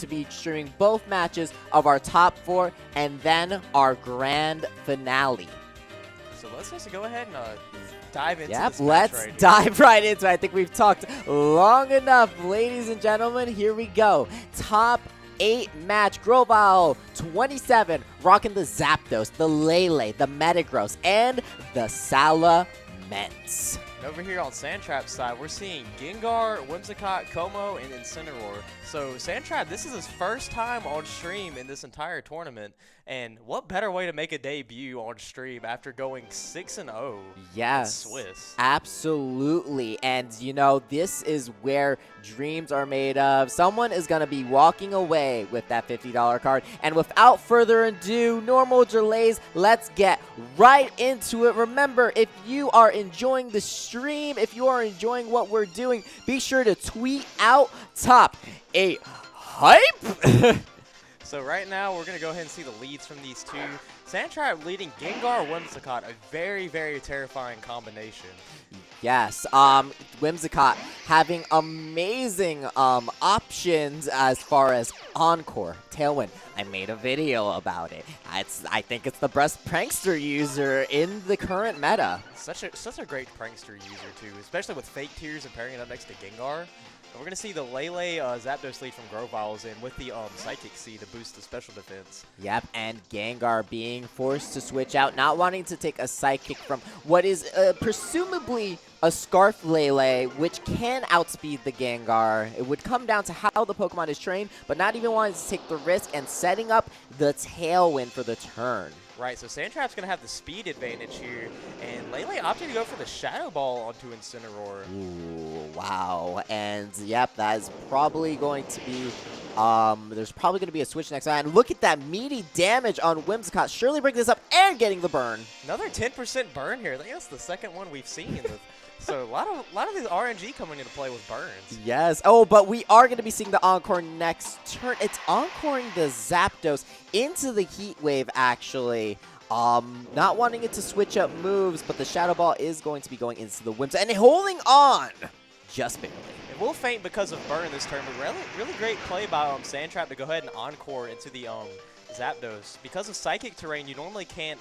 to be streaming both matches of our top 4 and then our grand finale. So let's just go ahead and dive into Yep, this let's match right dive right into it. I think we've talked long enough, ladies and gentlemen. Here we go. Top 8 match. Grovyle27 rocking the Zapdos, the Lele, the Metagross, and the Salamence. And over here on SanTrap's side, we're seeing Gengar, Whimsicott, Kommo-o, and Incineroar. So SanTrap, this is his first time on stream in this entire tournament. And what better way to make a debut on stream after going 6-0? Yes, Swiss. Absolutely. And, you know, this is where dreams are made of. Someone is going to be walking away with that $50 card. And without further ado, normal delays, let's get right into it. Remember, if you are enjoying the stream, if you are enjoying what we're doing, be sure to tweet out top 8 hype. So right now, we're going to go ahead and see the leads from these two. SanTrap leading Gengar Whimsicott, a very, very terrifying combination. Yes, Whimsicott having amazing options as far as Encore, Tailwind. I made a video about it. I think it's the best prankster user in the current meta. Such a great prankster user too, especially with Fake Tears and pairing it up next to Gengar. And we're going to see the Lele Zapdos lead from Grovyle's in with the Psychic Seed to boost the special defense. Yep, and Gengar being forced to switch out, not wanting to take a Psychic from what is presumably a Scarf Lele, which can outspeed the Gengar. It would come down to how the Pokemon is trained, but not even wanting to take the risk and setting up the Tailwind for the turn. Right, so SanTrap's going to have the speed advantage here, and Lele opted to go for the Shadow Ball onto Incineroar. Ooh, wow. And, yep, that is probably going to be, there's probably going to be a switch next time. And look at that meaty damage on Whimsicott. Surely breaking this up and getting the burn. Another 10% burn here. I think that's the second one we've seen. So a lot of these RNG coming into play with burns. Yes. Oh, but we are going to be seeing the Encore next turn. It's Encoring the Zapdos into the Heat Wave, actually. Not wanting it to switch up moves, but the Shadow Ball is going to be going into the Whimsicott and holding on just barely. It will faint because of burn this turn, but really great play by SanTrap to go ahead and Encore into the Zapdos. Because of Psychic terrain, you normally can't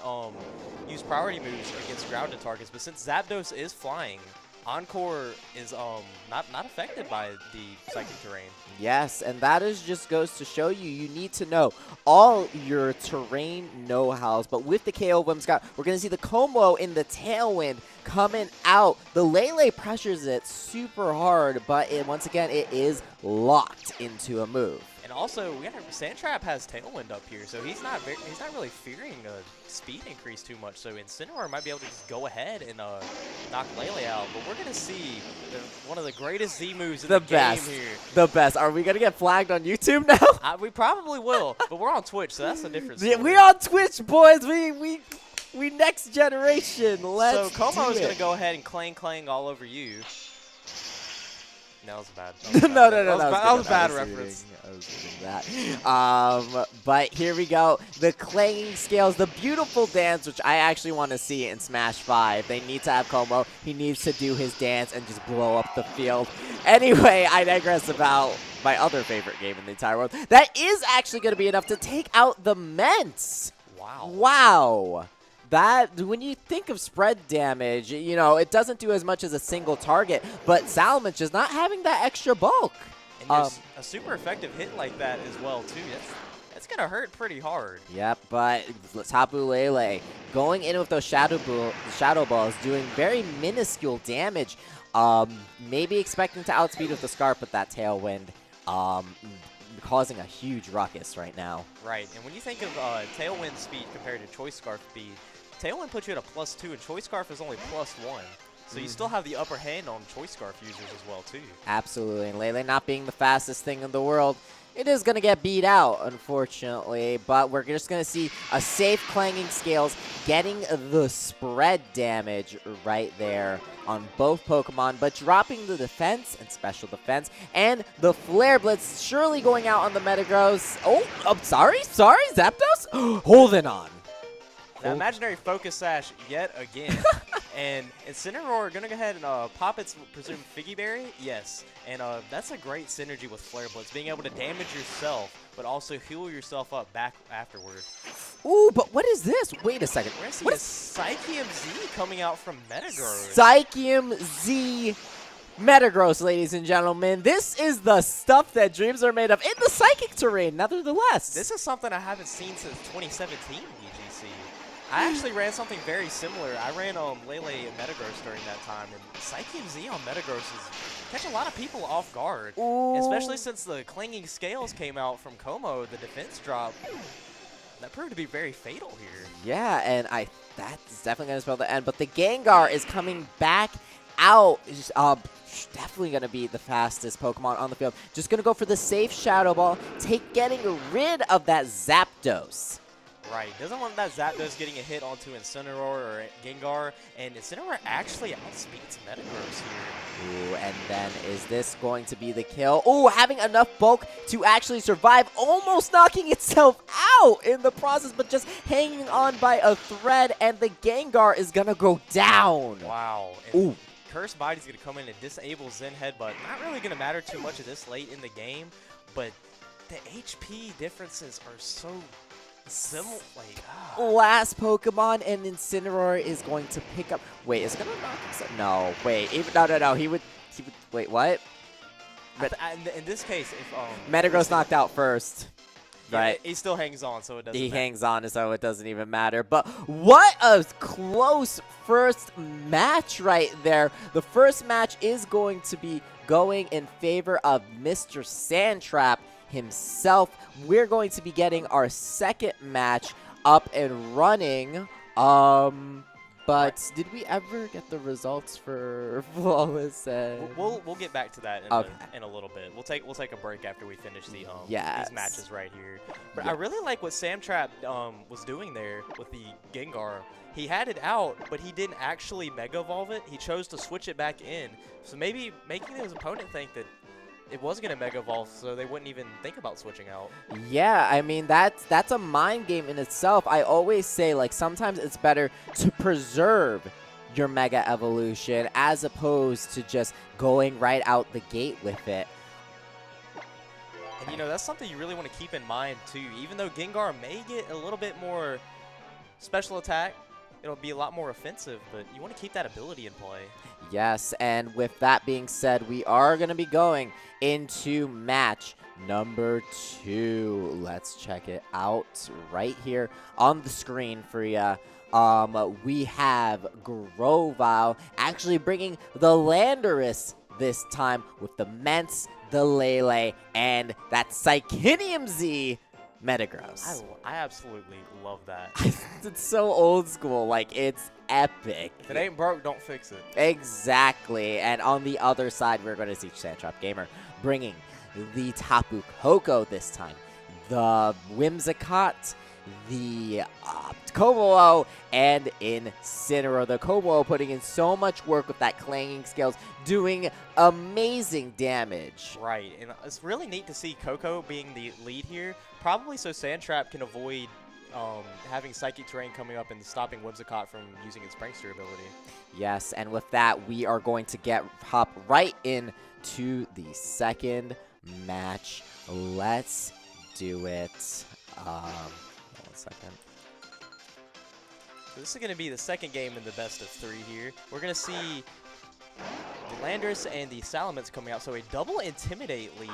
use priority moves against grounded targets, but since Zapdos is flying, Encore is not affected by the Psychic terrain. Yes, and that just goes to show you need to know all your terrain know-hows. But with the KO of Whimsicott, we're going to see the Kommo-o in the Tailwind coming out. The Lele pressures it super hard, but once again, it is locked into a move. And also, SanTrap has Tailwind up here, so he's not really fearing a speed increase too much. So Incineroar might be able to just go ahead and knock Lele out. But we're gonna see one of the greatest Z moves in the game here. The best. Are we gonna get flagged on YouTube now? We probably will, but we're on Twitch, so that's the difference. Yeah, we're on Twitch, boys. We next generation. Let's. So Kommo-o is gonna go ahead and clang all over you. No, that was bad. No. That was a bad reference. I was reading that. But here we go. The clanging scales, the beautiful dance, which I actually want to see in Smash 5. They need to have Kommo-o. He needs to do his dance and just blow up the field. Anyway, I digress about my other favorite game in the entire world. That is actually going to be enough to take out the Ments. Wow. That, when you think of spread damage, you know, it doesn't do as much as a single target, but Salamence is not having that extra bulk. And there's a super effective hit like that as well, too. That's going to hurt pretty hard. Yep, but Tapu Lele going in with those Shadow Balls, doing very minuscule damage. Maybe expecting to outspeed with the Scarf, but that Tailwind causing a huge ruckus right now. Right, and when you think of Tailwind speed compared to Choice Scarf speed, Tailwind puts you at a +2, and Choice Scarf is only +1. So you still have the upper hand on Choice Scarf users as well, too. Absolutely, and Lele not being the fastest thing in the world, it is going to get beat out, unfortunately. But we're just going to see a safe clanging scales getting the spread damage right there on both Pokemon, but dropping the defense and special defense. And the Flare Blitz surely going out on the Metagross. Oh, sorry, Zapdos? Holding on. The imaginary Focus Sash yet again. And Incineroar are going to go ahead and pop its presumed Figgy Berry. Yes. And that's a great synergy with Flare Blitz, being able to damage yourself, but also heal yourself up back afterward. Ooh, but what is this? Wait a second. We're going to see a Psychium Z coming out from Metagross. Psychium Z Metagross, ladies and gentlemen. This is the stuff that dreams are made of in the Psychic terrain, nevertheless. This is something I haven't seen since 2017 VGC. I actually ran something very similar. I ran Lele and Metagross during that time, and Psychium Z on Metagross is catch a lot of people off guard, especially since the Clinging Scales came out from Kommo-o, the defense drop. That proved to be very fatal here. Yeah, and that's definitely going to spell the end, but the Gengar is coming back out. Just, definitely going to be the fastest Pokemon on the field. Just going to go for the safe Shadow Ball, getting rid of that Zapdos. Right, doesn't want that Zapdos getting a hit onto Incineroar or Gengar, and Incineroar actually outspeeds Metagross here. Ooh, and then is this going to be the kill? Ooh, having enough bulk to actually survive, almost knocking itself out in the process, but just hanging on by a thread, and the Gengar is gonna go down. Wow. And ooh. Curse Body's gonna come in and disable Zen Headbutt. Not really gonna matter too much of this late in the game, but the HP differences are so similar. Last Pokemon, and Incineroar is going to pick up. Wait, is it gonna knock himself? No, wait. No. He would. Wait, what? In this case, if Metagross knocked out first. Yeah, right. He still hangs on, so it doesn't matter. He hangs on, so it doesn't even matter. But what a close first match right there. The first match is going to be going in favor of Mr. SanTrap himself. We're going to be getting our second match up and running. But did we ever get the results for Flawless? We'll get back to that in a little bit. We'll take a break after we finish these matches right here. But I really like what SanTrap was doing there with the Gengar. He had it out, but he didn't actually Mega Evolve it. He chose to switch it back in. So maybe making his opponent think that it was going to Mega Evolve, so they wouldn't even think about switching out. Yeah, I mean, that's a mind game in itself. I always say, like, sometimes it's better to preserve your Mega Evolution as opposed to just going right out the gate with it. And, you know, that's something you really want to keep in mind, too. Even though Gengar may get a little bit more special attack, it'll be a lot more offensive, but you want to keep that ability in play. Yes, and with that being said, we are going to be going into match number 2. Let's check it out right here on the screen for ya. We have Grovyle actually bringing the Landorus this time with the Mence, the Lele, and that Psychium Z Metagross. I absolutely love that. It's so old school. Like, it's epic. If it ain't broke, don't fix it. Exactly. And on the other side, we're going to see SanTrap Gamer bringing the Tapu Koko this time, the Whimsicott, the Kommo-o, and Incineroar. The Kommo-o putting in so much work with that Clanging Scales, doing amazing damage. Right, and it's really neat to see Koko being the lead here, probably so SanTrap can avoid having Psychic Terrain coming up and stopping Whimsicott from using its Prankster ability. Yes, and with that, we are going to hop right in to the second match. Let's do it. Hold on a second. So this is going to be the second game in the best of 3 here. We're going to see the Landorus and the Salamence coming out. So a double Intimidate lead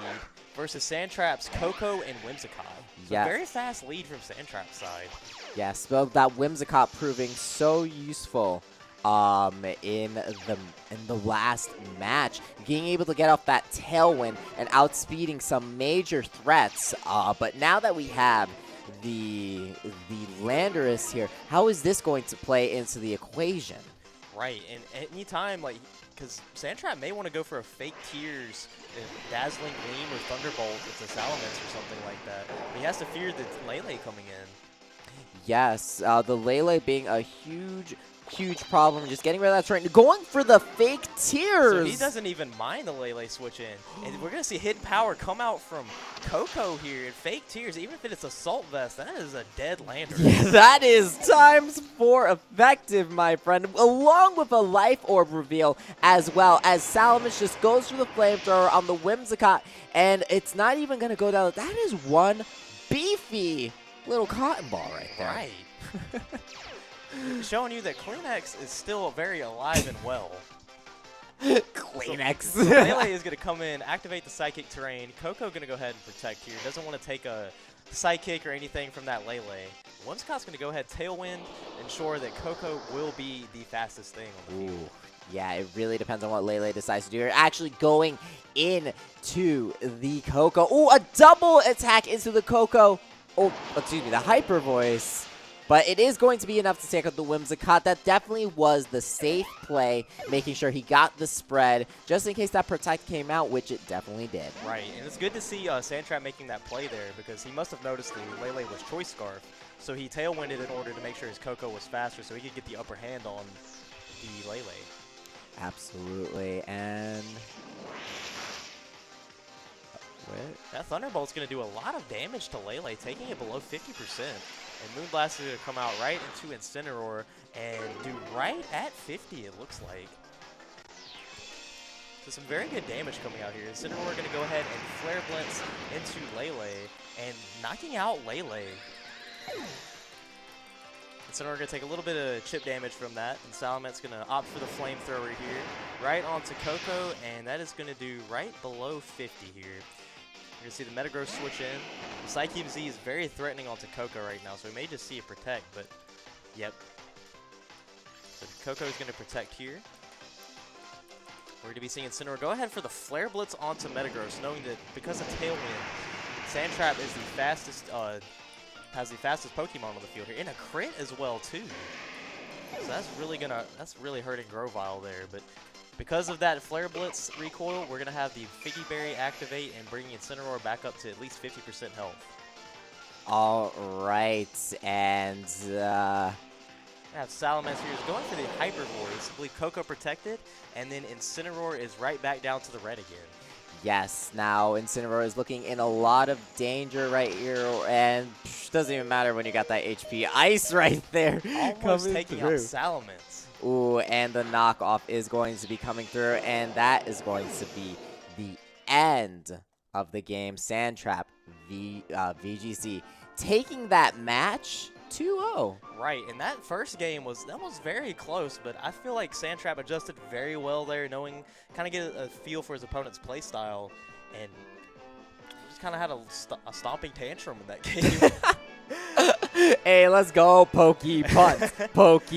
versus SanTrap's Koko and Whimsicott. So yeah. Very fast lead from SanTrap's side. Yes, but that Whimsicott proving so useful in the last match, being able to get off that tailwind and outspeeding some major threats. But now that we have the Landorus here, how is this going to play into the equation? Right, and at any time, like, because SanTrap may want to go for a fake Tears, Dazzling Gleam, or Thunderbolt. It's a Salamence or something like that. But he has to fear the Lele coming in. Yes, the Lele being a huge huge problem. Just getting rid of that terrain. Going for the fake tears. So he doesn't even mind the Lele switch in. And we're going to see hidden power come out from Kommo-o here and fake tears. Even if it's Assault Vest, that is a dead Landorus. Yeah, that is ×4 effective, my friend. Along with a life orb reveal as well, as Salamence just goes for the flamethrower on the Whimsicott. And it's not even going to go down. That is one beefy little cotton ball right there. Right. Showing you that Kleenex is still very alive and well. Kleenex. So Lele is going to come in, activate the Psychic Terrain. Kommo-o going to go ahead and protect here. Doesn't want to take a Psychic or anything from that Lele. Whimsicott's going to go ahead, Tailwind, ensure that Kommo-o will be the fastest thing on the field. Yeah, it really depends on what Lele decides to do. You're actually going into the Kommo-o. Ooh, a double attack into the Kommo-o. Oh, excuse me, the Hyper Voice. But it is going to be enough to take out the Whimsicott. That definitely was the safe play, making sure he got the spread, just in case that Protect came out, which it definitely did. Right, and it's good to see SanTrap making that play there, because he must have noticed the Lele was Choice Scarf. So he tailwinded in order to make sure his Kommo-o was faster, so he could get the upper hand on the Lele. Absolutely, and... That Thunderbolt's going to do a lot of damage to Lele, taking it below 50%. And Moonblast is going to come out right into Incineroar and do right at 50, it looks like. So some very good damage coming out here. Incineroar going to go ahead and Flare Blitz into Lele and knocking out Lele. Incineroar going to take a little bit of chip damage from that, and Salamence going to opt for the Flamethrower here, right onto Kommo-o, and that is going to do right below 50 here. You're going to see the Metagross switch in. The Psychic Z is very threatening onto Kommo-o right now, so we may just see it protect, but yep. So Kommo-o is going to protect here. We're going to be seeing Incineroar go ahead for the Flare Blitz onto Metagross, knowing that because of Tailwind, SanTrap is the fastest, has the fastest Pokemon on the field here, and a crit as well too. So that's really hurting Grovyle there, but because of that Flare Blitz recoil, we're going to have the Figgy Berry activate and bring Incineroar back up to at least 50% health. All right, and... Have Salamence here is going for the Hyper Voice. I believe Kommo-o protected, and then Incineroar is right back down to the red again. Yes, now Incineroar is looking in a lot of danger right here, and doesn't even matter when you got that HP Ice right there. Almost taking out Salamence. Ooh, and the knockoff is going to be coming through, and that is going to be the end of the game. SanTrap VGC taking that match 2-0. Right, and that first game was very close, but I feel like SanTrap adjusted very well there, knowing, kind of get a feel for his opponent's play style, and just kind of had a stomping tantrum in that game. Hey, let's go, Pokey Punt. Pokey